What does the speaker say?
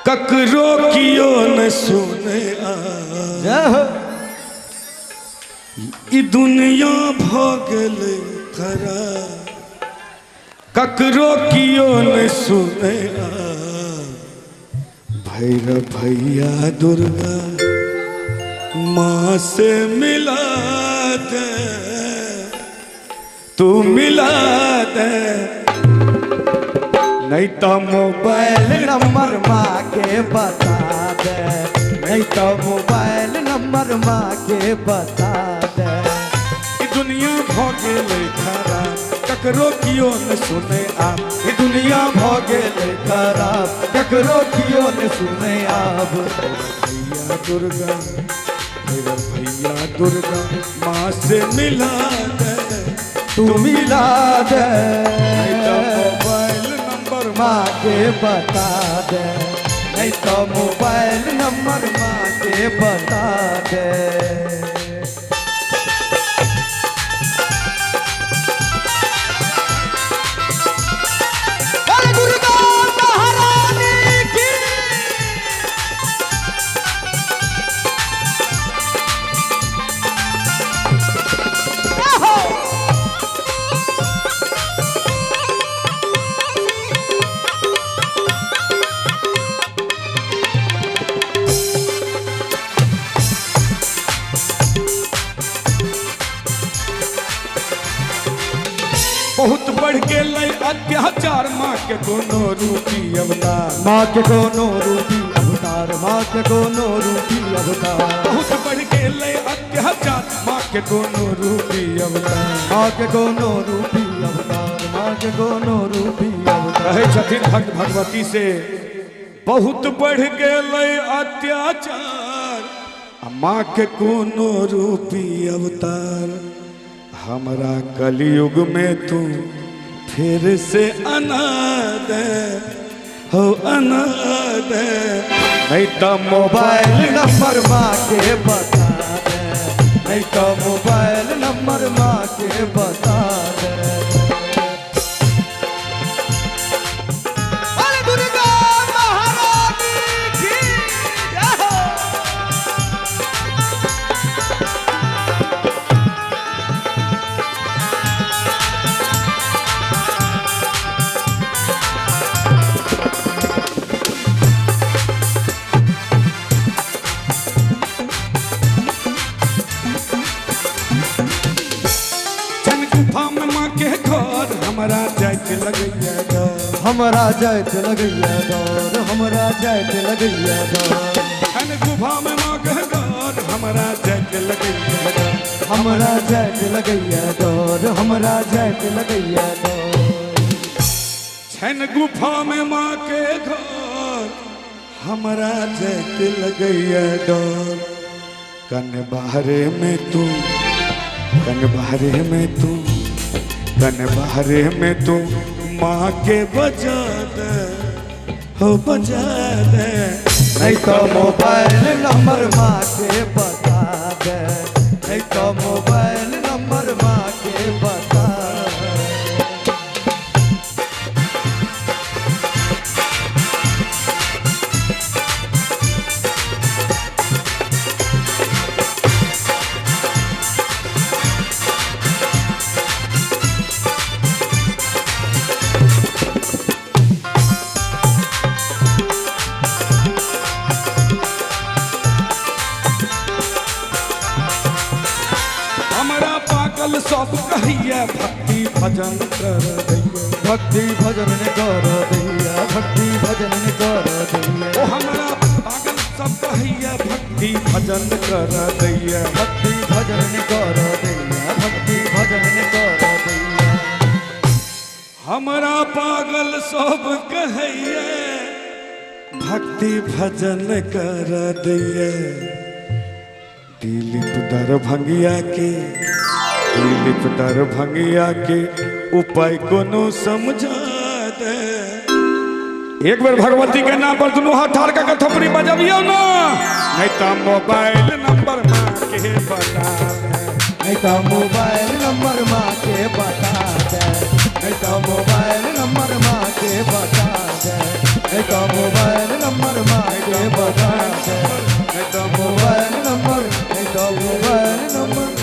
ककरो कियो न सुने ई दुनिया भगल खरा ककरो कियो न सुने भैरव भैया दुर्गा माँ से मिला दे तू मिला दे नहीं तो मोबाइल नंबर माँ के बता दे नहीं तो मोबाइल नंबर माँ के बता दे ई दुनिया भगल खरा ककरो कियो न सुने आप ये दुनिया भगल खराब ककरो कियो न सुने अब भैया दुर्गा भैरव भैया दुर्गा माँ से मिला दे तू मिला दे नहीं तो मोबाइल नंबर माँ के बता दे नहीं तो मोबाइल नंबर माँ के बता दे बहुत बढ़ गेलै अत्याचार माँ के कोनो रूपी अवतार माँ के कोनो रूपी अवतार माँ के कोनो रूपी अवतार बहुत बढ़ गेलै अत्याचार माँ के कोनो रूपी अवतार माँ के कोनो रूपी अवतार माँ के कोनो रूपी अवतार कहे छथिन भक्त भगवती से बहुत बढ़ गेलै अत्याचार माँ के कोनो रूपी अवतार हमरा कलयुग में तू फिर से अनाद हो अनाद नहीं तो मोबाइल नंबर माँ के बता दे नहीं तो मोबाइल नंबर माँ के बता दे हमरा जाइत लगैया डर हमरा जाइत लगैया डर हमरा जाइत लगैया डर हन गुफा में माँ के डर हमरा जाइत लगैया डर हमरा जाइत लगैया डर हमरा जाइत लगैया डर छन गुफा में माँ के घर हमरा जाइत लगैया डर कन बहरे में तू कन बहरे में तू कन बहरे में तू माँ के बजा दे हो बजा दे नहीं तो मोबाइल नंबर माँ के बता दे नहीं तो मोबाइल नंबर माँ के बता दे सब कहिए भक्ति भजन कर दैया भक्ति भजन कर दैया भक्ति भजन कर दैया ओ हमरा पागल सब कहिए भक्ति भजन कर दैया भक्ति भजन कर दैया भक्ति भजन कर दैया हमरा पागल सब कहिए भक्ति भजन कर दैया दिलीप दरभंगिया के दिलीप दरभंगिया के उपाय कोनो समझा दे एक बार भगवती के नाम पर दोनों हाथ ठाड़ का थपड़ी बजाबियो ना नहीं तो मोबाइल नंबर माँ के बता दे नहीं तो मोबाइल नंबर माँ के बता दे नहीं तो मोबाइल नंबर माँ के बता दे नहीं तो मोबाइल नंबर माँ के बता दे, नहीं तो मोबाइल नंबर, नहीं तो मोबाइल नंबर।